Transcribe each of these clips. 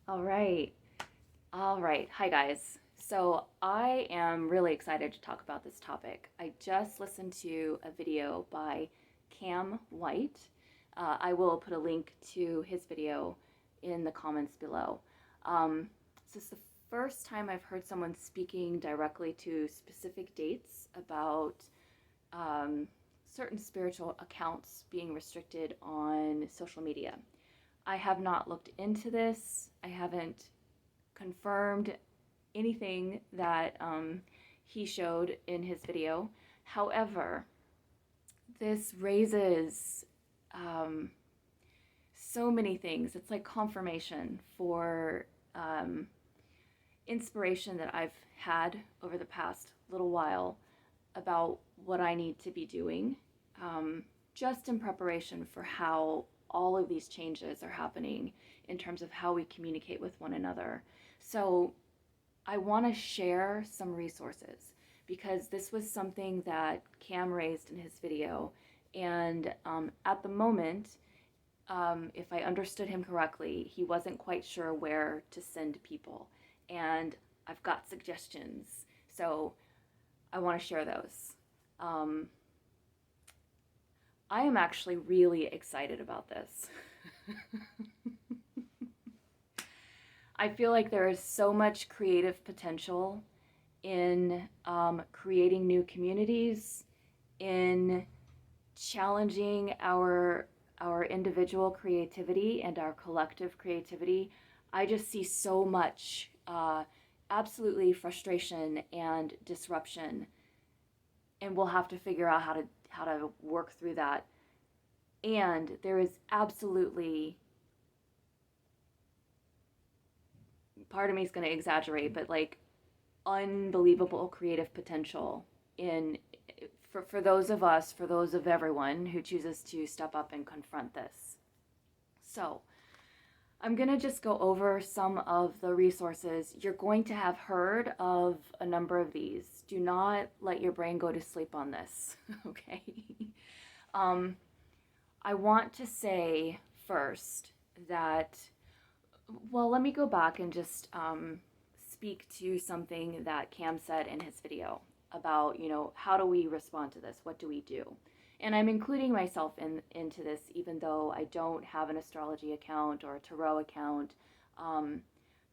All right. All right. Hi, guys. So, I am really excited to talk about this topic. I just listened to a video by Cam White. I will put a link to his video in the comments below. This is the first time I've heard someone speaking directly to specific dates about um, certain spiritual accounts being restricted on social media. I have not looked into this. I haven't confirmed anything that he showed in his video. However, this raises um, so many things. It's like confirmation for inspiration that I've had over the past little while about what I need to be doing, just in preparation for how all of these changes are happening in terms of how we communicate with one another. So I want to share some resources because this was something that Cam raised in his video. And at the moment, if I understood him correctly, he wasn't quite sure where to send people. And I've got suggestions. So I want to share those. Um, I am actually really excited about this. I feel like there is so much creative potential in creating new communities, in challenging our individual creativity and our collective creativity. I just see so much absolutely frustration and disruption, and we'll have to figure out how to work through that. And there is absolutely, part of me is going to exaggerate, but like unbelievable creative potential in for those of us, for those of everyone who chooses to step up and confront this. So, I'm going to just go over some of the resources. You're going to have heard of a number of these. Do not let your brain go to sleep on this, okay? um, I want to say first that, well, let me go back and just speak to something that Cam said in his video about, how do we respond to this? What do we do? And I'm including myself into this, even though I don't have an astrology account or a tarot account.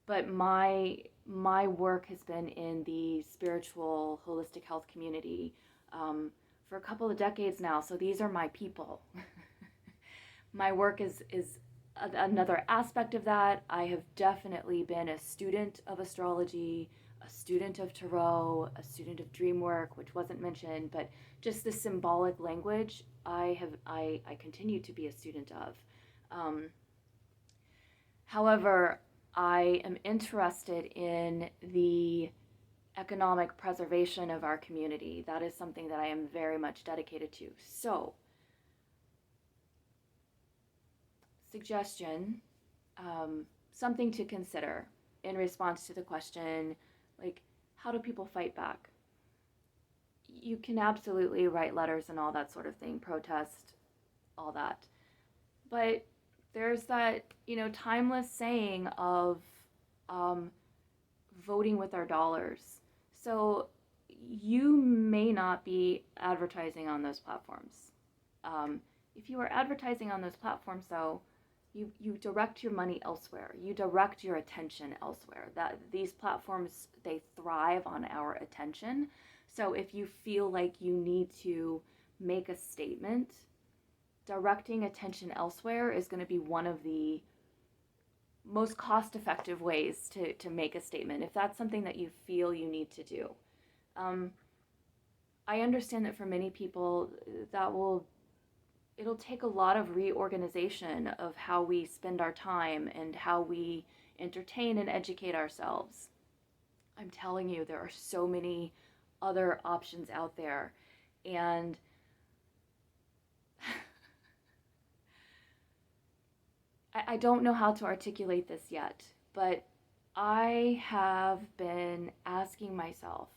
But my work has been in the spiritual holistic health community for a couple of decades now. So these are my people. My work is another aspect of that. I have definitely been a student of astrology, a student of tarot, a student of dream work, which wasn't mentioned, but just the symbolic language I continue to be a student of. However, I am interested in the economic preservation of our community. That is something that I am very much dedicated to. So, suggestion, something to consider in response to the question, like, how do people fight back? You can absolutely write letters and all that sort of thing, protest, all that. But there's that, timeless saying of um, voting with our dollars. So you may not be advertising on those platforms. If you are advertising on those platforms, though, you direct your money elsewhere. You direct your attention elsewhere. That these platforms, they thrive on our attention. So if you feel like you need to make a statement, directing attention elsewhere is going to be one of the most cost-effective ways to make a statement, if that's something that you feel you need to do. Um, I understand that for many people, it'll take a lot of reorganization of how we spend our time and how we entertain and educate ourselves. I'm telling you, there are so many other options out there. And I don't know how to articulate this yet, but I have been asking myself,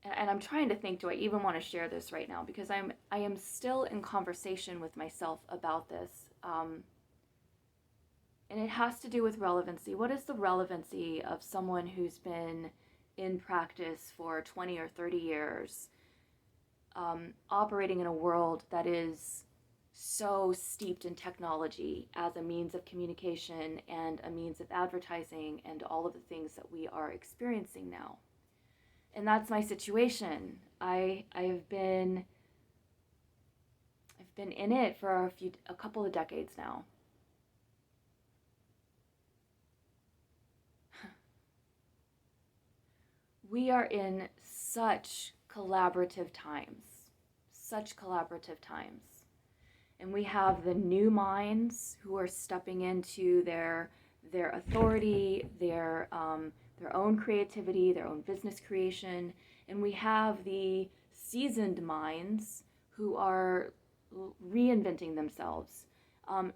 and I'm trying to think, do I even want to share this right now? Because I am still in conversation with myself about this. And it has to do with relevancy. What is the relevancy of someone who's been in practice for 20 or 30 years, operating in a world that is so steeped in technology as a means of communication and a means of advertising and all of the things that we are experiencing now? And that's my situation. I've been in it for a couple of decades now. We are in such collaborative times, and we have the new minds who are stepping into their authority, their own creativity, their own business creation, and we have the seasoned minds who are reinventing themselves.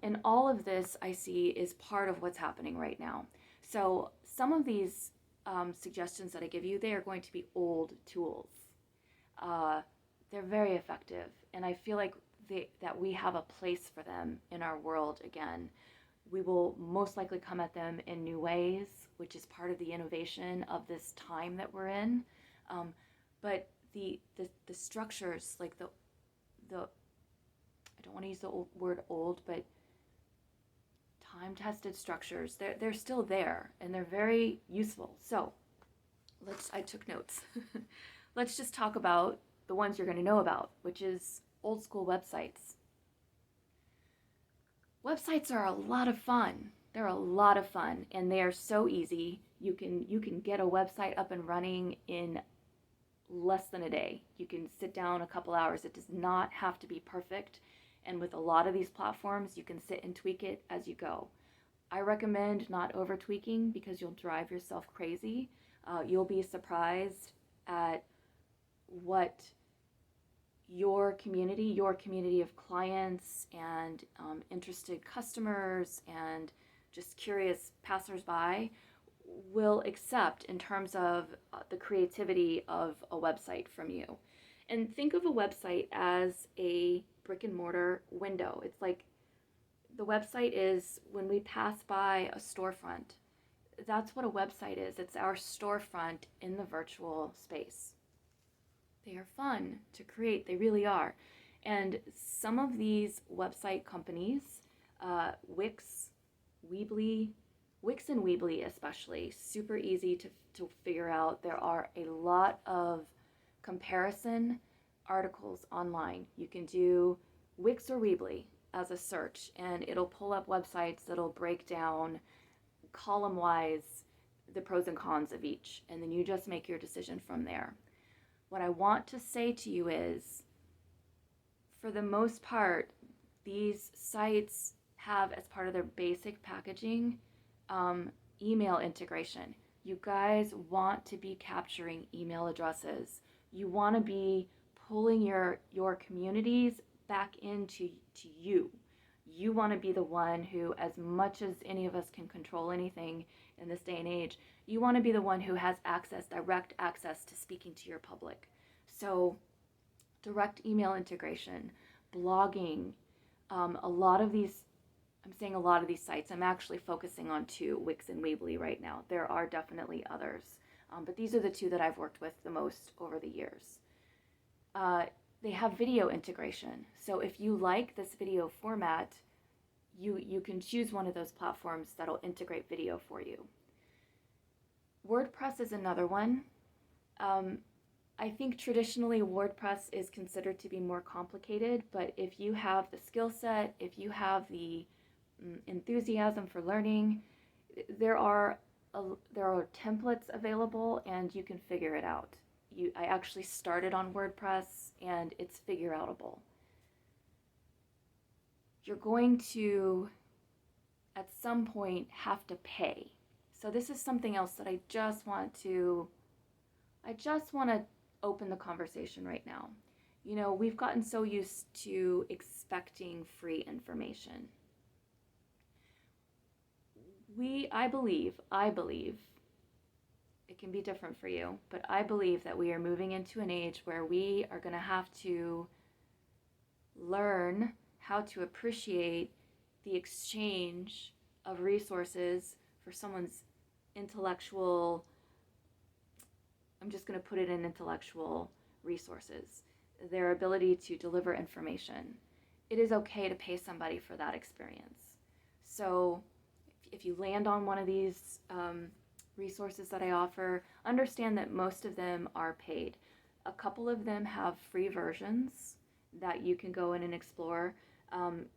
And all of this I see is part of what's happening right now. So some of these suggestions that I give you, they are going to be old tools. They're very effective, and I feel like that we have a place for them in our world again. We will most likely come at them in new ways, which is part of the innovation of this time that we're in. But the structures, like the I don't want to use the word old, but time-tested structures, they're still there, and they're very useful. So I took notes. Let's just talk about the ones you're going to know about, which is old school websites. Websites are a lot of fun. They're a lot of fun, and they are so easy. You can get a website up and running in less than a day. You can sit down a couple hours. It does not have to be perfect. And with a lot of these platforms, you can sit and tweak it as you go. I recommend not over tweaking because you'll drive yourself crazy. You'll be surprised at what your community of clients and interested customers and just curious passersby will accept in terms of the creativity of a website from you. And think of a website as a brick and mortar window. It's like the website is when we pass by a storefront. That's what a website is. It's our storefront in the virtual space. They are fun to create. They really are. And some of these website companies, Wix and Weebly especially, super easy to figure out. There are a lot of comparison articles online. You can do Wix or Weebly as a search, and it'll pull up websites that'll break down column-wise the pros and cons of each, and then you just make your decision from there. What I want to say to you is, for the most part, these sites have as part of their basic packaging email integration. You guys want to be capturing email addresses. You want to be pulling your communities back into you. You want to be the one who, as much as any of us can control anything in this day and age, you want to be the one who has direct access to speaking to your public. So direct email integration, blogging, a lot of these sites. I'm actually focusing on two, Wix and Weebly right now. There are definitely others, but these are the two that I've worked with the most over the years. They have video integration. So if you like this video format, you can choose one of those platforms that'll integrate video for you. WordPress is another one. I think traditionally WordPress is considered to be more complicated, but if you have the skill set, if you have the enthusiasm for learning, there are templates available and you can figure it out. I actually started on WordPress and it's figure outable. You're going to, at some point, have to pay. So this is something else that I just want to open the conversation right now. You know, we've gotten so used to expecting free information. I believe, it can be different for you, but I believe that we are moving into an age where we are going to have to learn how to appreciate the exchange of resources for someone's intellectual, I'm just going to put it in intellectual resources, their ability to deliver information. It is okay to pay somebody for that experience. So if you land on one of these resources that I offer, understand that most of them are paid. A couple of them have free versions that you can go in and explore.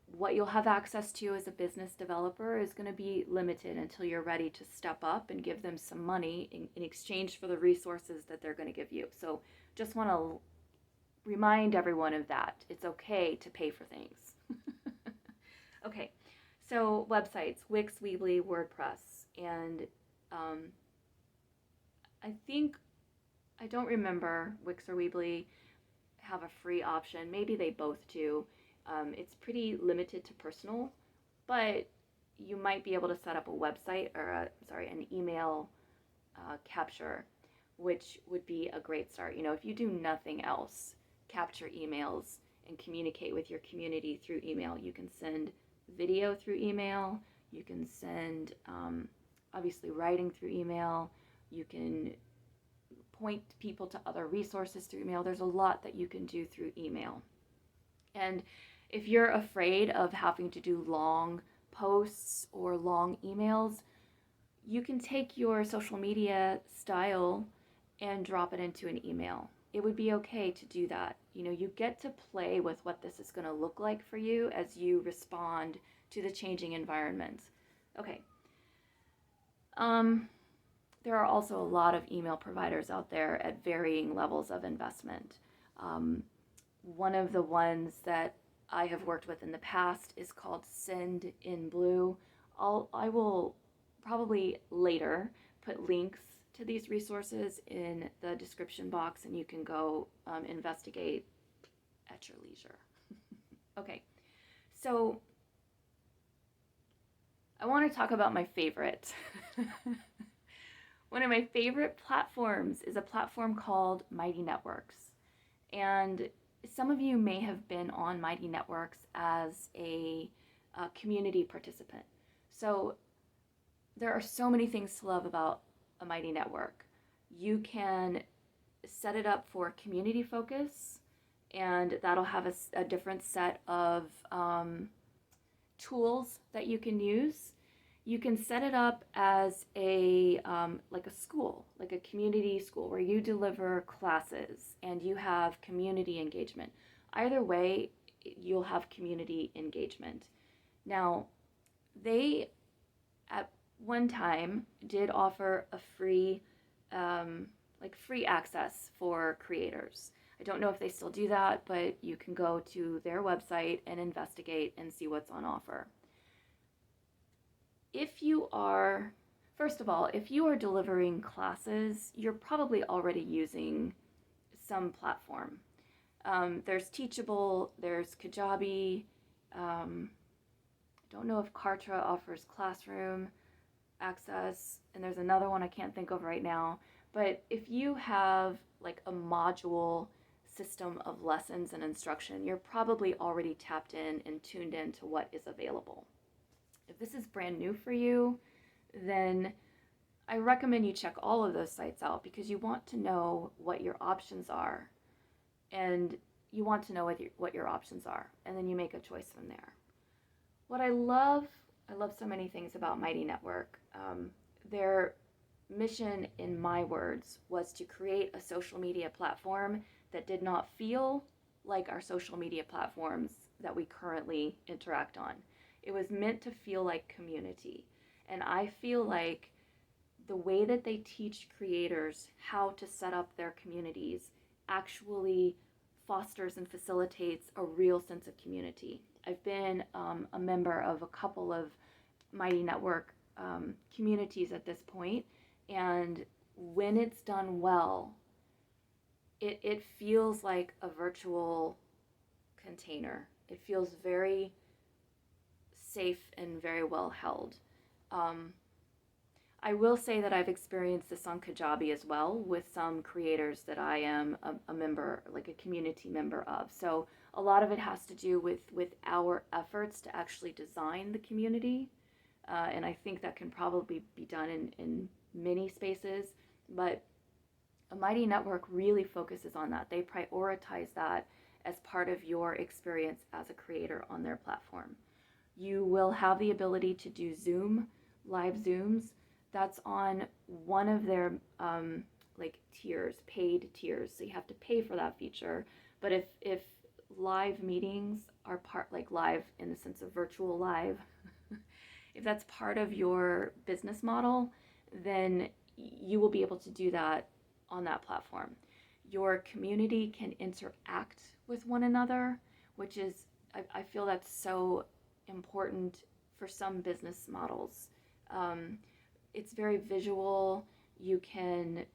What you'll have access to as a business developer is going to be limited until you're ready to step up and give them some money in exchange for the resources that they're going to give you. So just want to remind everyone of that. It's okay to pay for things. Okay, so websites, Wix, Weebly, WordPress, and I don't remember Wix or Weebly have a free option. Maybe they both do. It's pretty limited to personal, but you might be able to set up a website or an email capture, which would be a great start. You know, if you do nothing else, capture emails and communicate with your community through email. You can send video through email. You can send, obviously, writing through email. You can point people to other resources through email. There's a lot that you can do through email. And if you're afraid of having to do long posts or long emails, you can take your social media style and drop it into an email. It would be okay to do that. You know, you get to play with what this is going to look like for you as you respond to the changing environment. Okay. There are also a lot of email providers out there at varying levels of investment. One of the ones that I have worked with in the past is called Send in Blue. I will probably later put links to these resources in the description box, and you can go investigate at your leisure. Okay, so I want to talk about my favorite. One of my favorite platforms is a platform called Mighty Networks. And some of you may have been on Mighty Networks as a community participant. So there are so many things to love about a Mighty Network. You can set it up for community focus, and that'll have a different set of tools that you can use. You can set it up as like a school, like a community school where you deliver classes and you have community engagement. Either way, you'll have community engagement. Now, they at one time did offer a free access for creators. I don't know if they still do that, but you can go to their website and investigate and see what's on offer. First of all, if you are delivering classes, you're probably already using some platform. There's Teachable, there's Kajabi. I don't know if Kartra offers classroom access, and there's another one I can't think of right now. But if you have like a module system of lessons and instruction, you're probably already tapped in and tuned in to what is available. If this is brand new for you, then I recommend you check all of those sites out because you want to know what your options are, and you want to know what your options are, and then you make a choice from there. What I love so many things about Mighty Network. Their mission, in my words, was to create a social media platform that did not feel like our social media platforms that we currently interact on. It was meant to feel like community. And I feel like the way that they teach creators how to set up their communities actually fosters and facilitates a real sense of community. I've been a member of a couple of Mighty Network communities at this point, and when it's done well, it feels like a virtual container. It feels very safe and very well held. I will say that I've experienced this on Kajabi as well with some creators that I am a member, like a community member of. So a lot of it has to do with our efforts to actually design the community. And I think that can probably be done in many spaces, but a Mighty Network really focuses on that. They prioritize that as part of your experience as a creator on their platform. You will have the ability to do Zoom, live Zooms. That's on one of their tiers, paid tiers. So you have to pay for that feature. But if live meetings are live in the sense of virtual live, if that's part of your business model, then you will be able to do that on that platform. Your community can interact with one another, which is, I feel that's so important for some business models. It's very visual. You can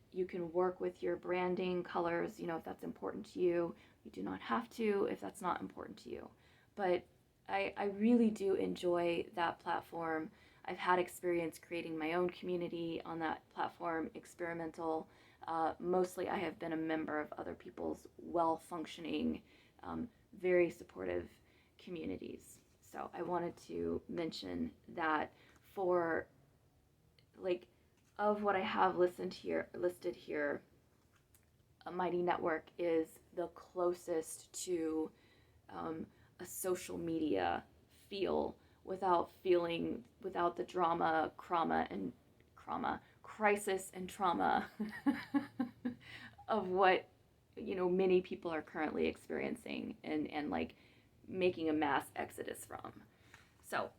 work with your branding colors, if that's important to you. You do not have to if that's not important to you. But I really do enjoy that platform. I've had experience creating my own community on that platform, experimental. Mostly I have been a member of other people's well-functioning, very supportive communities. So I wanted to mention that for of what I have listed here, a Mighty Network is the closest to a social media feel without the drama, crisis and trauma of what many people are currently experiencing and making a mass exodus from. So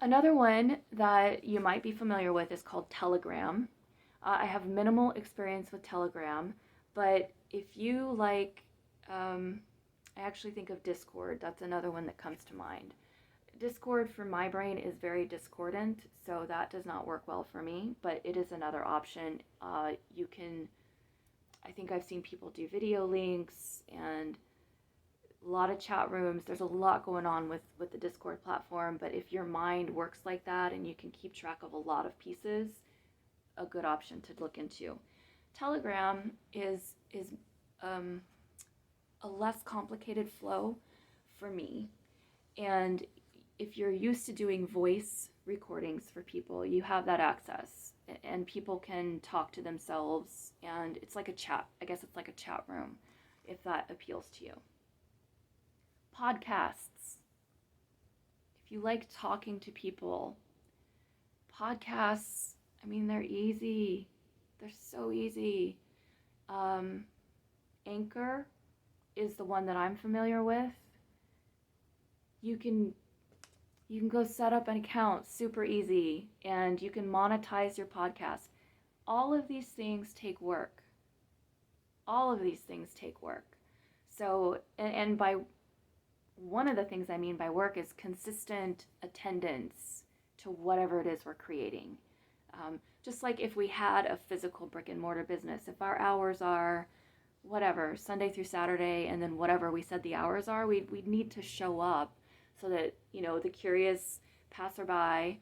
another one that you might be familiar with is called Telegram. I have minimal experience with Telegram, but if you I actually think of Discord. That's another one that comes to mind. Discord for my brain is very discordant, so that does not work well for me, but it is another option. I think I've seen people do video links and a lot of chat rooms. There's a lot going on with the Discord platform, but if your mind works like that and you can keep track of a lot of pieces, a good option to look into. Telegram is a less complicated flow for me. And if you're used to doing voice recordings for people, you have that access and people can talk to themselves and it's like a chat. I guess it's like a chat room if that appeals to you. Podcasts. If you like talking to people, podcasts, they're easy. They're so easy. Anchor is the one that I'm familiar with. You can go set up an account super easy and you can monetize your podcast. All of these things take work. So, and by one of the things I mean by work is consistent attendance to whatever it is we're creating. Just like if we had a physical brick and mortar business, if our hours are whatever, Sunday through Saturday, and then whatever we said the hours are, we'd need to show up so that, the curious passerby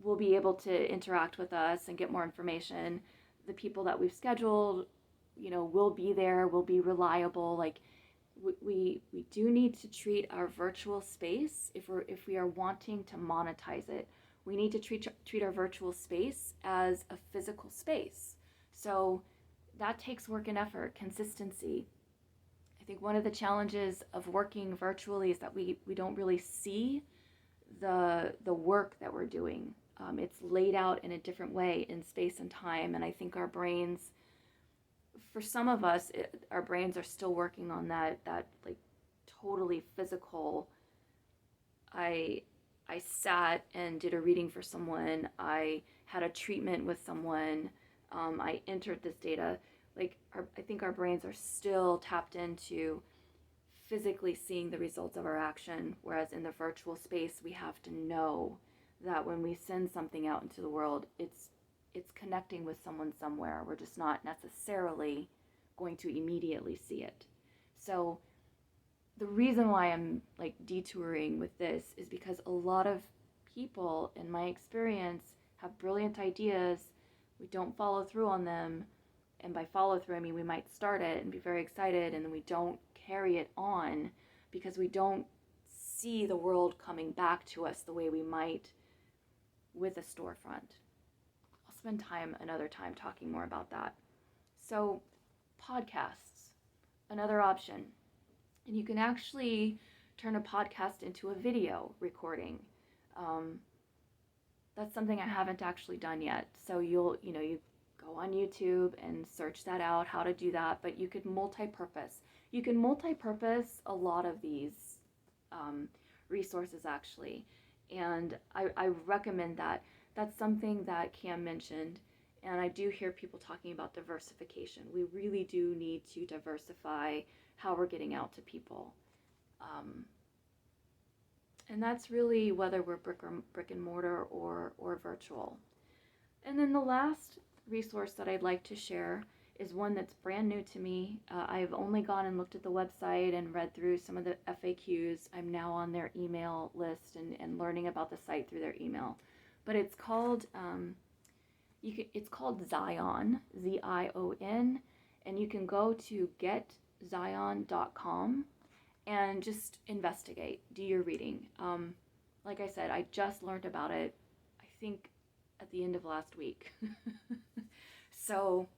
will be able to interact with us and get more information. The people that we've scheduled, will be there, will be reliable. We do need to treat our virtual space, if we are wanting to monetize it, we need to treat our virtual space as a physical space. So that takes work and effort, consistency. I think one of the challenges of working virtually is that we don't really see the work that we're doing. It's laid out in a different way in space and time, and I think our brains, for some of us, our brains are still working on that totally physical. I sat and did a reading for someone. I had a treatment with someone. I entered this data. I think our brains are still tapped into physically seeing the results of our action, whereas in the virtual space, we have to know that when we send something out into the world, it's connecting with someone somewhere. We're just not necessarily going to immediately see it. So the reason why I'm detouring with this is because a lot of people, in my experience, have brilliant ideas. We don't follow through on them. And by follow through, I mean we might start it and be very excited, and then we don't carry it on because we don't see the world coming back to us the way we might with a storefront. I'll spend time another time talking more about that. So, podcasts, another option. And you can actually turn a podcast into a video recording. That's something I haven't actually done yet. So you go on YouTube and search that out, how to do that, but you could multi-purpose. You can multi-purpose a lot of these resources actually. And I recommend that. That's something that Cam mentioned. And I do hear people talking about diversification. We really do need to diversify how we're getting out to people. And that's really whether we're brick and mortar or virtual. And then the last resource that I'd like to share is one that's brand new to me. I've only gone and looked at the website and read through some of the FAQs. I'm now on their email list and learning about the site through their email. But it's called it's called Zion, Zion, and you can go to getzion.com and just investigate, do your reading. Like I said, I just learned about it, I think, at the end of last week. So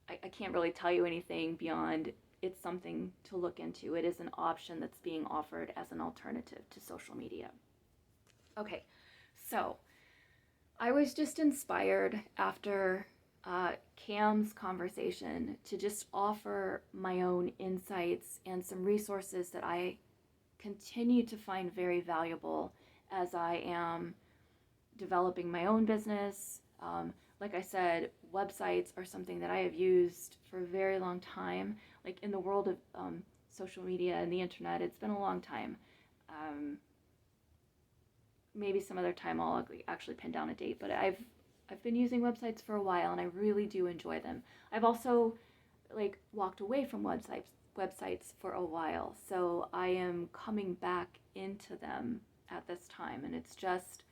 I can't really tell you anything beyond it's something to look into. It is an option that's being offered as an alternative to social media. Okay, so I was just inspired after Cam's conversation to just offer my own insights and some resources that I continue to find very valuable as I am developing my own business. Like I said, websites are something that I have used for a very long time. Like in the world of social media and the internet, it's been a long time. Maybe some other time I'll actually pin down a date, but I've been using websites for a while and I really do enjoy them. I've also walked away from websites for a while, so I am coming back into them at this time, and it's just,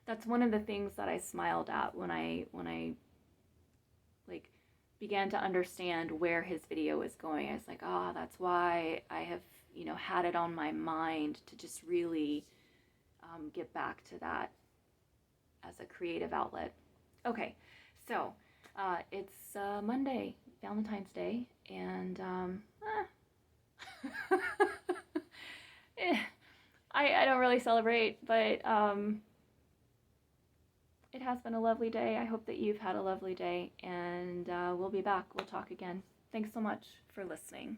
that's one of the things that I smiled at when I began to understand where his video was going. I was like, that's why I have had it on my mind to just really get back to that as a creative outlet. Okay, so it's Monday, Valentine's Day, and I don't really celebrate, but it has been a lovely day. I hope that you've had a lovely day, and we'll be back. We'll talk again. Thanks so much for listening.